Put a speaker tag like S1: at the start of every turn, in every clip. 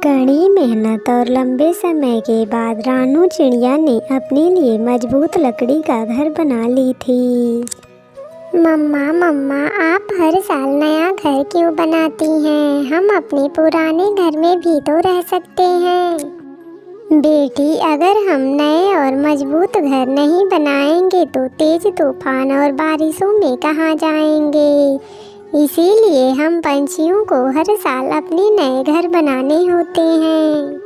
S1: कड़ी मेहनत और लंबे समय के बाद रानू चिड़िया ने अपने लिए मजबूत लकड़ी का घर बना ली थी।
S2: मम्मा मम्मा, आप हर साल नया घर क्यों बनाती हैं? हम अपने पुराने घर में भी तो रह सकते हैं। बेटी, अगर हम नए और मजबूत घर नहीं बनाएंगे तो तेज तूफान और बारिशों में कहाँ जाएंगे? इसीलिए हम पंछियों को हर साल अपने नए घर बनाने होते हैं।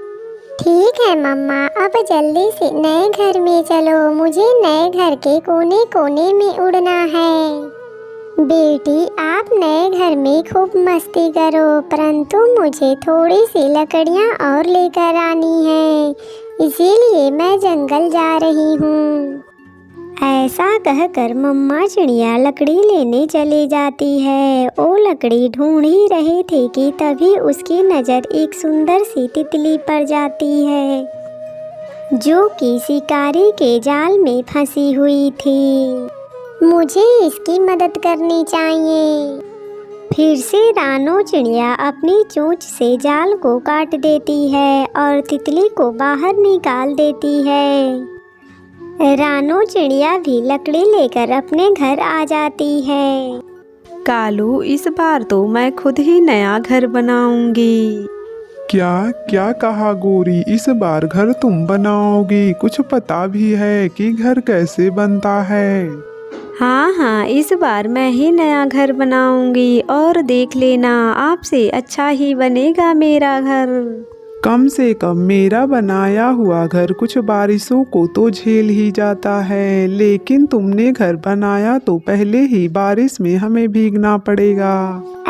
S2: ठीक है मम्मा, अब जल्दी से नए घर में चलो। मुझे नए घर के कोने कोने में उड़ना है। बेटी, आप नए घर में खूब मस्ती करो, परंतु मुझे थोड़ी सी लकड़ियाँ और लेकर आनी है, इसीलिए मैं जंगल जा रही हूँ।
S1: ऐसा कहकर मम्मा चिड़िया लकड़ी लेने चली जाती है। वो लकड़ी ढूंढ ही रही थी कि तभी उसकी नज़र एक सुंदर सी तितली पर जाती है, जो कि शिकारी के जाल में फंसी हुई थी।
S2: मुझे इसकी मदद करनी चाहिए।
S1: फिर से रानू चिड़िया अपनी चोंच से जाल को काट देती है और तितली को बाहर निकाल देती है। रानू चिड़िया भी लकड़ी लेकर अपने घर आ जाती है।
S3: कालू, इस बार तो मैं खुद ही नया घर बनाऊंगी।
S4: क्या क्या कहा गोरी? इस बार घर तुम बनाओगी? कुछ पता भी है कि घर कैसे बनता है?
S3: हाँ हाँ, इस बार मैं ही नया घर बनाऊंगी और देख लेना, आपसे अच्छा ही बनेगा मेरा घर।
S4: कम से कम मेरा बनाया हुआ घर कुछ बारिशों को तो झेल ही जाता है, लेकिन तुमने घर बनाया तो पहले ही बारिश में हमें भीगना पड़ेगा।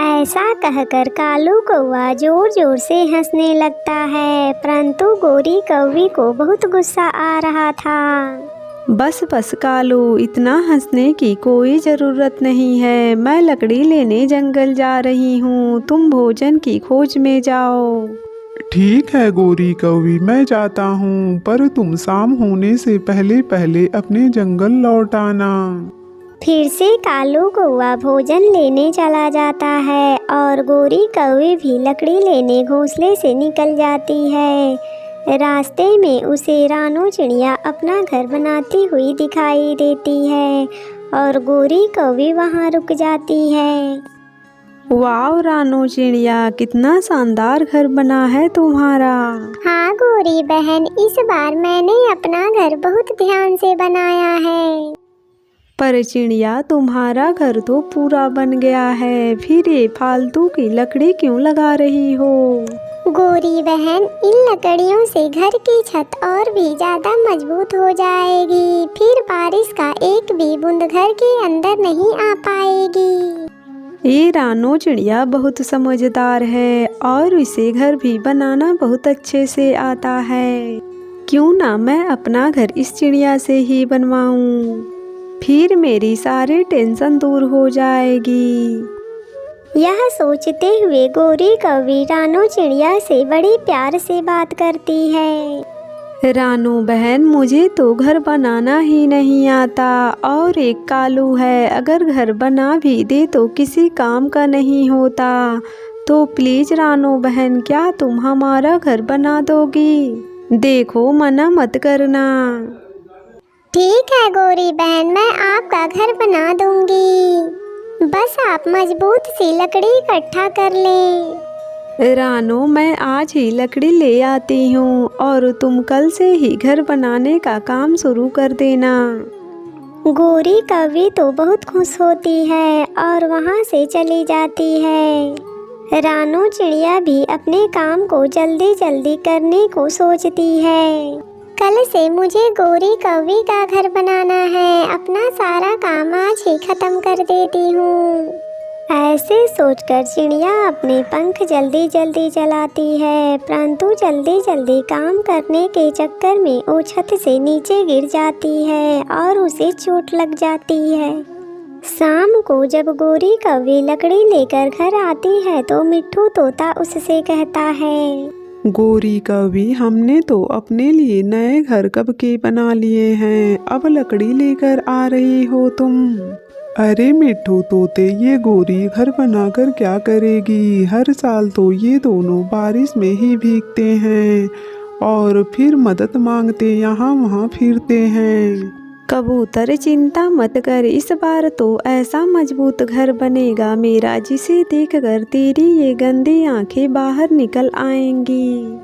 S1: ऐसा कहकर कालू कौवा जोर जोर से हंसने लगता है, परंतु गोरी कौवी को बहुत गुस्सा आ रहा था।
S3: बस बस कालू, इतना हंसने की कोई ज़रूरत नहीं है। मैं लकड़ी लेने जंगल जा रही हूँ, तुम भोजन की खोज में जाओ।
S4: ठीक है गोरी कौवी, मैं जाता हूँ, पर तुम शाम होने से पहले पहले अपने जंगल लौट आना।
S1: फिर से कालू कौवा भोजन लेने चला जाता है और गोरी कौवी भी लकड़ी लेने घोंसले से निकल जाती है। रास्ते में उसे रानू चिड़िया अपना घर बनाती हुई दिखाई देती है और गोरी कौवी वहाँ रुक जाती है।
S3: वाह रानू चिड़िया, कितना शानदार घर बना है तुम्हारा।
S2: हाँ गोरी बहन, इस बार मैंने अपना घर बहुत ध्यान से बनाया है।
S3: पर चिड़िया, तुम्हारा घर तो पूरा बन गया है, फिर ये फालतू की लकड़ी क्यों लगा रही हो?
S2: गोरी बहन, इन लकड़ियों से घर की छत और भी ज्यादा मजबूत हो जाएगी, फिर बारिश का एक भी बूंद घर के अंदर नहीं आ पाएगी।
S3: ये रानू चिड़िया बहुत समझदार है और इसे घर भी बनाना बहुत अच्छे से आता है। क्यों ना मैं अपना घर इस चिड़िया से ही बनवाऊं, फिर मेरी सारी टेंशन दूर हो जाएगी।
S1: यह सोचते हुए गोरी कौवी रानू चिड़िया से बड़ी प्यार से बात करती है।
S3: रानू बहन, मुझे तो घर बनाना ही नहीं आता और एक कालू है, अगर घर बना भी दे तो किसी काम का नहीं होता। तो प्लीज रानू बहन, क्या तुम हमारा घर बना दोगी? देखो, मना मत करना।
S2: ठीक है गोरी बहन, मैं आपका घर बना दूंगी, बस आप मजबूत सी लकड़ी इकट्ठा कर लें।
S3: रानू, मैं आज ही लकड़ी ले आती हूँ और तुम कल से ही घर बनाने का काम शुरू कर देना।
S1: गोरी कौवी तो बहुत खुश होती है और वहाँ से चली जाती है। रानू चिड़िया भी अपने काम को जल्दी जल्दी करने को सोचती है।
S2: कल से मुझे गोरी कौवी का घर बनाना है, अपना सारा काम आज ही खत्म कर देती हूँ।
S1: ऐसे सोचकर चिड़िया अपने पंख जल्दी जल्दी चलाती है, परंतु जल्दी जल्दी काम करने के चक्कर में वो छत से नीचे गिर जाती है और उसे चोट लग जाती है। शाम को जब गोरी कौवी लकड़ी लेकर घर आती है तो मिट्ठू तोता उससे कहता है,
S4: गोरी कौवी, हमने तो अपने लिए नए घर कब के बना लिए हैं, अब लकड़ी लेकर आ रही हो तुम? अरे मिट्ठू तोते, ये गोरी घर बनाकर क्या करेगी? हर साल तो ये दोनों बारिश में ही भीगते हैं और फिर मदद मांगते यहाँ वहाँ फिरते हैं।
S3: कबूतर चिंता मत कर, इस बार तो ऐसा मजबूत घर बनेगा मेरा जिसे देखकर तेरी ये गंदी आंखें बाहर निकल आएंगी।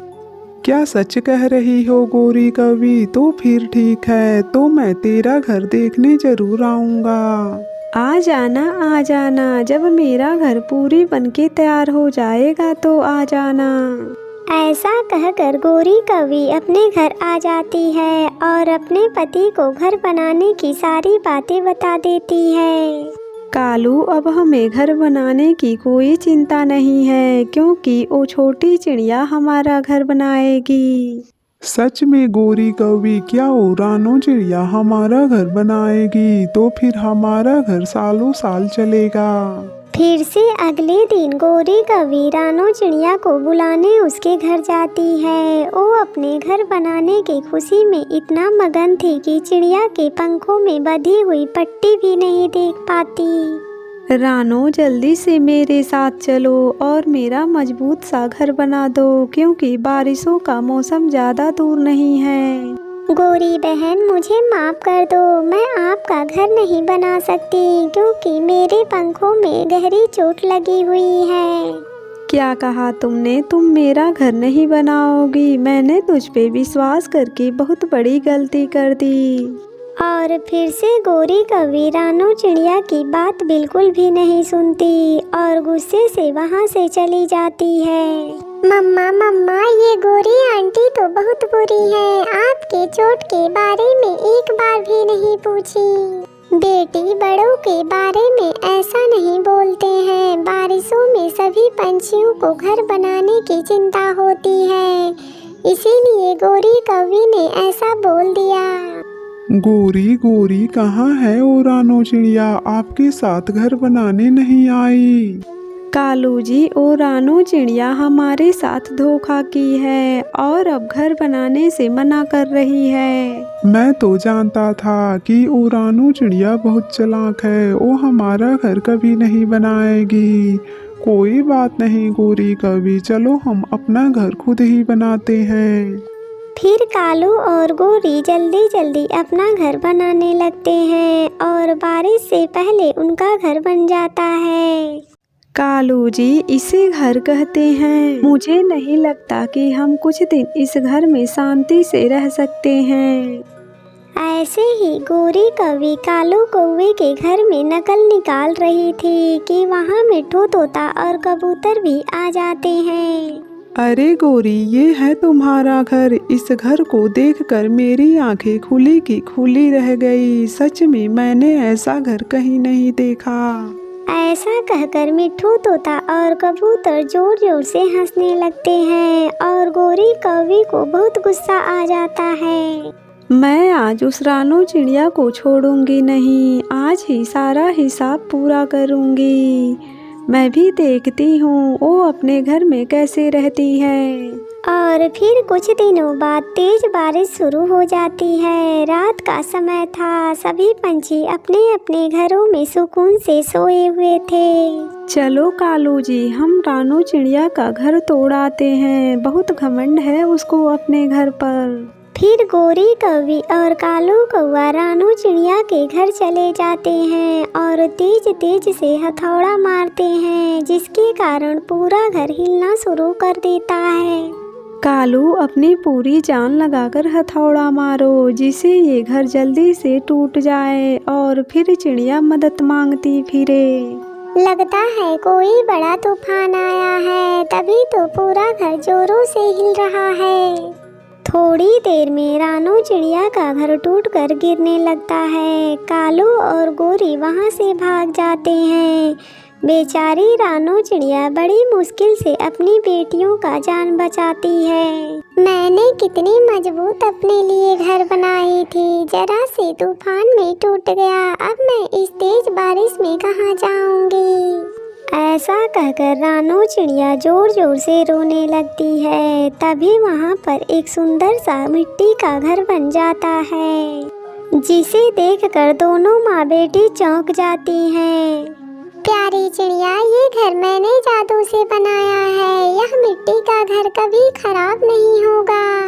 S4: क्या सच कह रही हो गोरी कवि? तो फिर ठीक है, तो मैं तेरा घर देखने जरूर आऊँगा।
S3: आ जाना, जब मेरा घर पूरी बनके तैयार हो जाएगा तो आ जाना।
S1: ऐसा कहकर गोरी कवि अपने घर आ जाती है और अपने पति को घर बनाने की सारी बातें बता देती है।
S3: कालू, अब हमें घर बनाने की कोई चिंता नहीं है क्योंकि वो छोटी चिड़िया हमारा घर बनाएगी।
S4: सच में गोरी कवि, क्या वो रानो चिड़िया हमारा घर बनाएगी? तो फिर हमारा घर सालों साल चलेगा।
S1: फिर से अगले दिन गोरी कवि रानो चिड़िया को बुलाने उसके घर जाती है। वो अपने घर बनाने की खुशी में इतना मगन थी कि चिड़िया के पंखों में बंधी हुई पट्टी भी नहीं देख पाती।
S3: रानो, जल्दी से मेरे साथ चलो और मेरा मजबूत सा घर बना दो क्योंकि बारिशों का मौसम ज़्यादा दूर नहीं है।
S1: गोरी बहन, मुझे माफ कर दो, मैं आपका घर नहीं बना सकती क्योंकि मेरे पंखों में गहरी चोट लगी हुई है।
S3: क्या कहा तुमने? तुम मेरा घर नहीं बनाओगी? मैंने तुझ पे विश्वास करके बहुत बड़ी गलती कर दी।
S1: और फिर से गोरी कवि रानो चिड़िया की बात बिल्कुल भी नहीं सुनती और गुस्से से वहाँ से चली जाती है।
S2: मम्मा, ये गोरी आंटी तो बहुत बुरी है। आपके चोट के बारे में एक बार भी नहीं पूछी। बेटी, बड़ों के बारे में ऐसा नहीं बोलते हैं। बारिशों में सभी पंछियों को घर बनाने की चिंता होती है, इसीलिए गोरी कवि ने ऐसा बोल दिया।
S4: गोरी कहाँ है वो रानो चिड़िया? आपके साथ घर बनाने नहीं आई।
S3: कालू जी, ओ रानो चिड़िया हमारे साथ धोखा की है और अब घर बनाने से मना कर रही है।
S4: मैं तो जानता था कि वो रानो चिड़िया बहुत चालाक है, वो हमारा घर कभी नहीं बनाएगी। कोई बात नहीं गोरी कवि, चलो हम अपना घर खुद ही बनाते हैं।
S1: फिर कालू और गोरी जल्दी जल्दी अपना घर बनाने लगते हैं और बारिश से पहले उनका घर बन जाता है।
S3: कालू जी, इसे घर कहते हैं। मुझे नहीं लगता कि हम कुछ दिन इस घर में शांति से रह सकते हैं।
S1: ऐसे ही गोरी कवि कालू कौवे के घर में नकल निकाल रही थी कि वहाँ मिट्ठू तोता और कबूतर भी आ जाते हैं।
S4: अरे गोरी, ये है तुम्हारा घर। इस घर को देखकर मेरी आंखें खुली की खुली रह गई। सच में मैंने ऐसा घर कहीं नहीं देखा।
S1: ऐसा कहकर मिट्ठू तोता और कबूतर जोर जोर से हंसने लगते हैं और गोरी कवि को बहुत गुस्सा आ जाता है।
S3: मैं आज उस रानो चिड़िया को छोड़ूंगी नहीं, आज ही सारा हिसाब पूरा करूंगी। मैं भी देखती हूँ वो अपने घर में कैसे रहती है।
S1: और फिर कुछ दिनों बाद तेज बारिश शुरू हो जाती है। रात का समय था, सभी पंछी अपने अपने घरों में सुकून से सोए हुए थे।
S3: चलो कालू जी, हम रानो चिड़िया का घर तोड़ाते हैं। बहुत घमंड है उसको अपने घर पर।
S1: फिर गोरी कवि और कालू कौवा रानो चिड़िया के घर चले जाते हैं और तेज तेज से हथौड़ा मारते हैं, जिसके कारण पूरा घर हिलना शुरू कर देता है।
S3: कालू, अपनी पूरी जान लगाकर हथौड़ा मारो जिसे ये घर जल्दी से टूट जाए और फिर चिड़िया मदद मांगती फिरे।
S2: लगता है कोई बड़ा तूफान आया है, तभी तो पूरा घर जोरों से हिल रहा है।
S1: थोड़ी देर में रानो चिड़िया का घर टूटकर गिरने लगता है। कालू और गोरी वहां से भाग जाते हैं। बेचारी रानो चिड़िया बड़ी मुश्किल से अपनी बेटियों का जान बचाती है।
S2: मैंने कितनी मजबूत अपने लिए घर बनाई थी, जरा से तूफान में टूट गया। अब मैं इस तेज बारिश में कहाँ जाऊंगी?
S1: ऐसा कहकर रानो चिड़िया जोर जोर से रोने लगती है। तभी वहाँ पर एक सुंदर सा मिट्टी का घर बन जाता है, जिसे देखकर दोनों माँ बेटी चौंक जाती हैं।
S2: प्यारी चिड़िया, ये घर मैंने जादू से बनाया है। यह मिट्टी का घर कभी खराब नहीं होगा।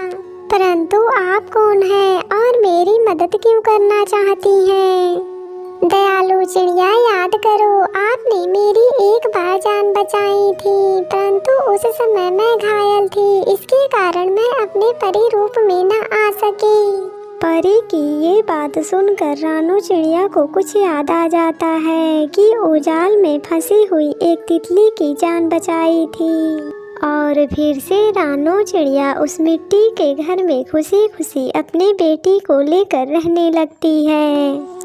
S2: परंतु आप कौन हैं और मेरी मदद क्यों करना चाहती हैं? दयालु चिड़िया, याद करो, आपने मेरी एक बार जान बचाई थी, परंतु उस समय मैं घायल थी। इसके कारण मैं अपने परी रूप में न आ सकी।
S1: परी की ये बात सुनकर रानू चिड़िया को कुछ याद आ जाता है कि वो जाल में फंसी हुई एक तितली की जान बचाई थी। और फिर से रानू चिड़िया उस मिट्टी के घर में खुशी खुशी अपनी बेटी को लेकर रहने लगती है।